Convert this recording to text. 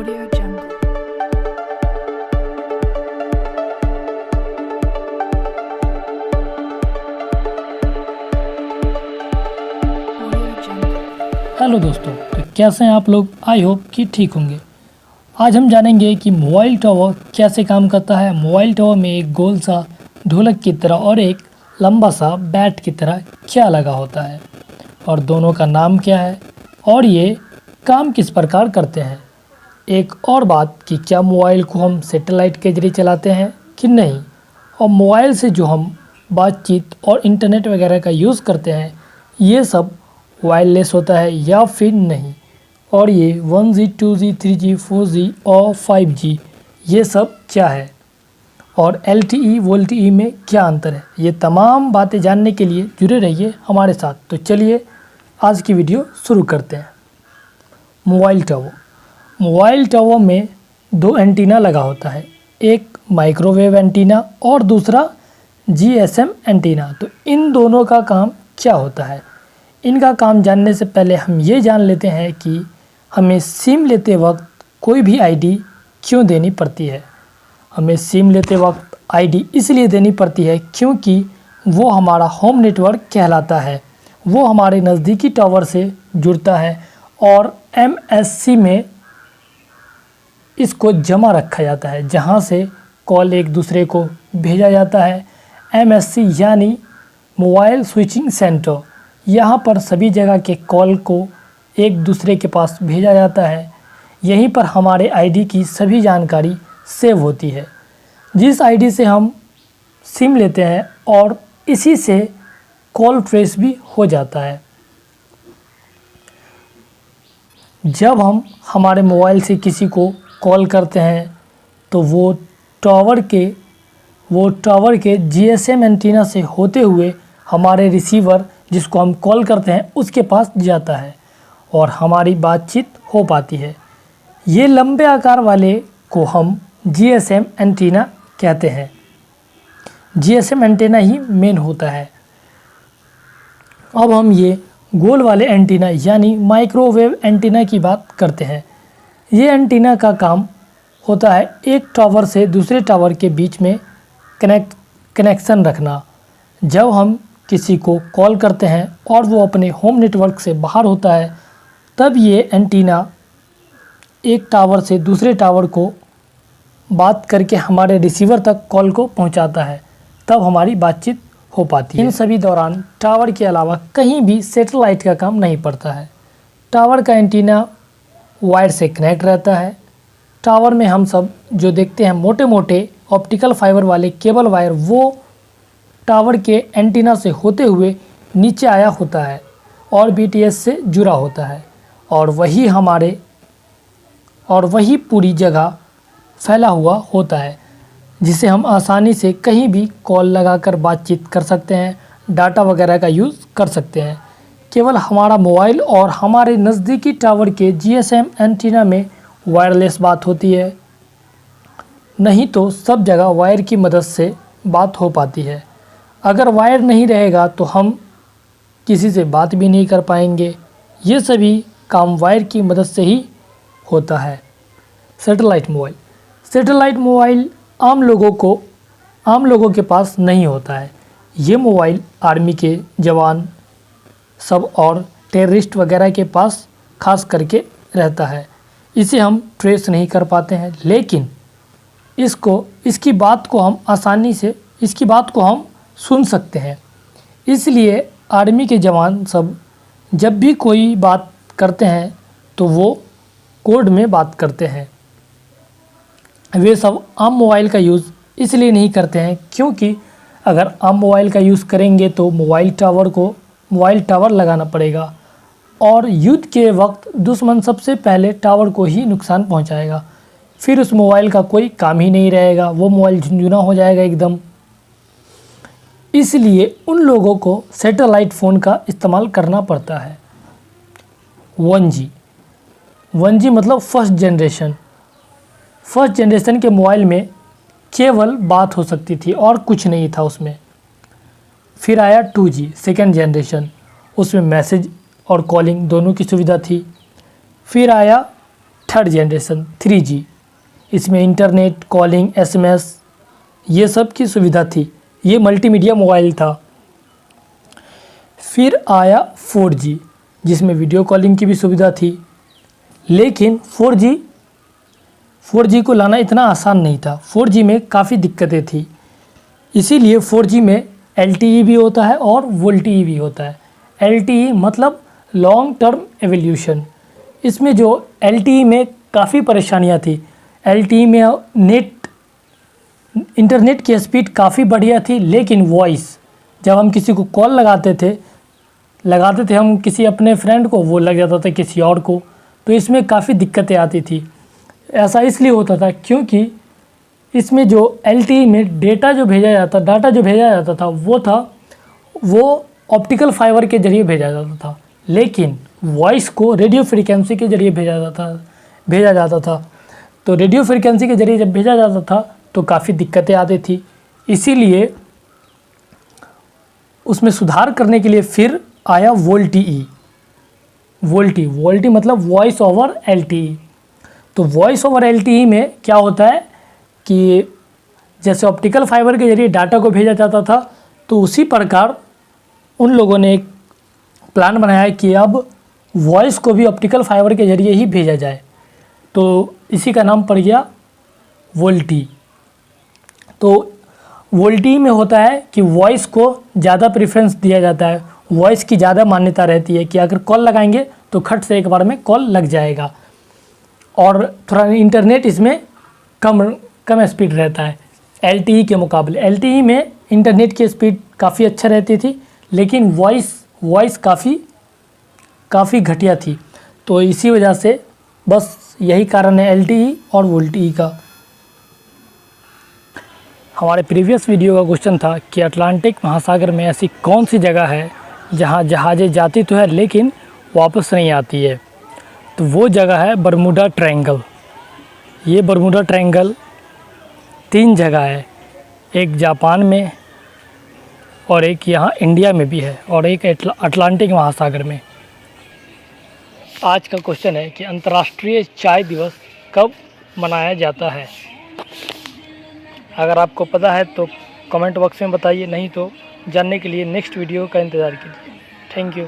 Audio Jungle. Audio Jungle. Hello दोस्तों, तो कैसे हैं आप लोग। आई होप कि ठीक होंगे। आज हम जानेंगे कि मोबाइल टावर कैसे काम करता है। मोबाइल टावर में एक गोल सा ढोलक की तरह और एक लंबा सा बैट की तरह क्या लगा होता है और दोनों का नाम क्या है और ये काम किस प्रकार करते हैं। एक और बात कि क्या मोबाइल को हम सैटेलाइट के जरिए चलाते हैं कि नहीं, और मोबाइल से जो हम बातचीत और इंटरनेट वगैरह का यूज़ करते हैं ये सब वायरलेस होता है या फिर नहीं, और ये 1G 2G 3G 4G और 5G ये सब क्या है और LTE VoLTE में क्या अंतर है। ये तमाम बातें जानने के लिए जुड़े रहिए हमारे साथ। तो चलिए आज की वीडियो शुरू करते हैं। मोबाइल टावर में दो एंटीना लगा होता है, एक माइक्रोवेव एंटीना और दूसरा GSM एंटीना। तो इन दोनों का काम क्या होता है, इनका काम जानने से पहले हम ये जान लेते हैं कि हमें सिम लेते वक्त कोई भी आईडी क्यों देनी पड़ती है। हमें सिम लेते वक्त आईडी इसलिए देनी पड़ती है क्योंकि वो हमारा होम नेटवर्क कहलाता है, वो हमारे नज़दीकी टावर से जुड़ता है और MSC में इसको जमा रखा जाता है जहाँ से कॉल एक दूसरे को भेजा जाता है। MSC यानी मोबाइल स्विचिंग सेंटर, यहाँ पर सभी जगह के कॉल को एक दूसरे के पास भेजा जाता है। यहीं पर हमारे आईडी की सभी जानकारी सेव होती है, जिस आईडी से हम सिम लेते हैं, और इसी से कॉल ट्रेस भी हो जाता है। जब हम हमारे मोबाइल से किसी को कॉल करते हैं तो वो टावर के GSM एंटीना से होते हुए हमारे रिसीवर जिसको हम कॉल करते हैं उसके पास जाता है और हमारी बातचीत हो पाती है। ये लंबे आकार वाले को हम GSM एंटीना कहते हैं। GSM एंटीना ही मेन होता है। अब हम ये गोल वाले एंटीना यानी माइक्रोवेव एंटीना की बात करते हैं। ये एंटीना का काम होता है एक टावर से दूसरे टावर के बीच में कनेक्शन रखना। जब हम किसी को कॉल करते हैं और वो अपने होम नेटवर्क से बाहर होता है, तब ये एंटीना एक टावर से दूसरे टावर को बात करके हमारे रिसीवर तक कॉल को पहुंचाता है, तब हमारी बातचीत हो पाती है। इन सभी दौरान टावर के अलावा कहीं भी सैटेलाइट का काम नहीं पड़ता है। टावर का एंटीना वायर से कनेक्ट रहता है। टावर में हम सब जो देखते हैं मोटे मोटे ऑप्टिकल फाइबर वाले केबल वायर, वो टावर के एंटीना से होते हुए नीचे आया होता है और BTS से जुड़ा होता है, और वही पूरी जगह फैला हुआ होता है, जिसे हम आसानी से कहीं भी कॉल लगाकर बातचीत कर सकते हैं, डाटा वगैरह का यूज़ कर सकते हैं। केवल हमारा मोबाइल और हमारे नज़दीकी टावर के GSM एंटीना में वायरलेस बात होती है, नहीं तो सब जगह वायर की मदद से बात हो पाती है। अगर वायर नहीं रहेगा तो हम किसी से बात भी नहीं कर पाएंगे। ये सभी काम वायर की मदद से ही होता है। सैटेलाइट मोबाइल आम लोगों के पास नहीं होता है। ये मोबाइल आर्मी के जवान सब और टेररिस्ट वगैरह के पास खास करके रहता है। इसे हम ट्रेस नहीं कर पाते हैं, लेकिन इसकी बात को हम सुन सकते हैं। इसलिए आर्मी के जवान सब जब भी कोई बात करते हैं तो वो कोड में बात करते हैं। वे सब आम मोबाइल का यूज़ इसलिए नहीं करते हैं क्योंकि अगर आम मोबाइल का यूज़ करेंगे तो मोबाइल टावर लगाना पड़ेगा, और युद्ध के वक्त दुश्मन सबसे पहले टावर को ही नुकसान पहुंचाएगा। फिर उस मोबाइल का कोई काम ही नहीं रहेगा, वो मोबाइल झुंझुना हो जाएगा एकदम। इसलिए उन लोगों को सैटेलाइट फ़ोन का इस्तेमाल करना पड़ता है। 1G मतलब फर्स्ट जनरेशन के मोबाइल में केवल बात हो सकती थी और कुछ नहीं था उसमें। फिर आया 2G सेकेंड जनरेशन, उसमें मैसेज और कॉलिंग दोनों की सुविधा थी। फिर आया थर्ड जनरेशन 3G। इसमें इंटरनेट, कॉलिंग, SMS ये सब की सुविधा थी। ये मल्टीमीडिया मोबाइल था। फिर आया 4G जिसमें वीडियो कॉलिंग की भी सुविधा थी। लेकिन 4G को लाना इतना आसान नहीं था। 4G में काफ़ी दिक्कतें थी। इसीलिए 4G में LTE भी होता है और VoLTE भी होता है। LTE मतलब लॉन्ग टर्म एवोल्यूशन। इसमें जो LTE में काफ़ी परेशानियां थी। LTE में इंटरनेट की स्पीड काफ़ी बढ़िया थी, लेकिन वॉइस जब हम किसी को कॉल लगाते थे हम किसी अपने फ्रेंड को, वो लग जाता था किसी और को, तो इसमें काफ़ी दिक्कतें आती थी। ऐसा इसलिए होता था क्योंकि इसमें जो LTE में डाटा जो भेजा जाता था वो ऑप्टिकल फाइबर के ज़रिए भेजा जाता था। लेकिन वॉइस को रेडियो फ्रीक्वेंसी के ज़रिए भेजा जाता था। तो रेडियो फ्रीक्वेंसी के ज़रिए जब भेजा जाता था तो काफ़ी दिक्कतें आती थी। इसीलिए उसमें सुधार करने के लिए फिर आया VoLTE मतलब वॉइस ओवर LTE। तो वॉइस ओवर LTE में क्या होता है कि जैसे ऑप्टिकल फाइबर के ज़रिए डाटा को भेजा जाता था, तो उसी प्रकार उन लोगों ने एक प्लान बनाया कि अब वॉइस को भी ऑप्टिकल फाइबर के ज़रिए ही भेजा जाए। तो इसी का नाम पड़ गया VoLTE। तो VoLTE में होता है कि वॉइस को ज़्यादा प्रेफरेंस दिया जाता है। वॉइस की ज़्यादा मान्यता रहती है कि अगर कॉल लगाएंगे तो खट से एक बार में कॉल लग जाएगा। और थोड़ा इंटरनेट इसमें कम स्पीड रहता है LTE के मुकाबले। LTE में इंटरनेट की स्पीड काफ़ी अच्छा रहती थी, लेकिन वॉइस काफ़ी घटिया थी। तो इसी वजह से बस यही कारण है LTE और VoLTE का। हमारे प्रीवियस वीडियो का क्वेश्चन था कि अटलांटिक महासागर में ऐसी कौन सी जगह है जहां जहाज़ें जाती तो है लेकिन वापस नहीं आती है। तो वो जगह है बरमूडा ट्रायंगल। ये बरमूडा ट्रायंगल 3 जगह है, एक जापान में और एक यहाँ इंडिया में भी है और एक अटलांटिक महासागर में। आज का क्वेश्चन है कि अंतर्राष्ट्रीय चाय दिवस कब मनाया जाता है। अगर आपको पता है तो कमेंट बॉक्स में बताइए, नहीं तो जानने के लिए नेक्स्ट वीडियो का इंतज़ार कीजिए। Thank you.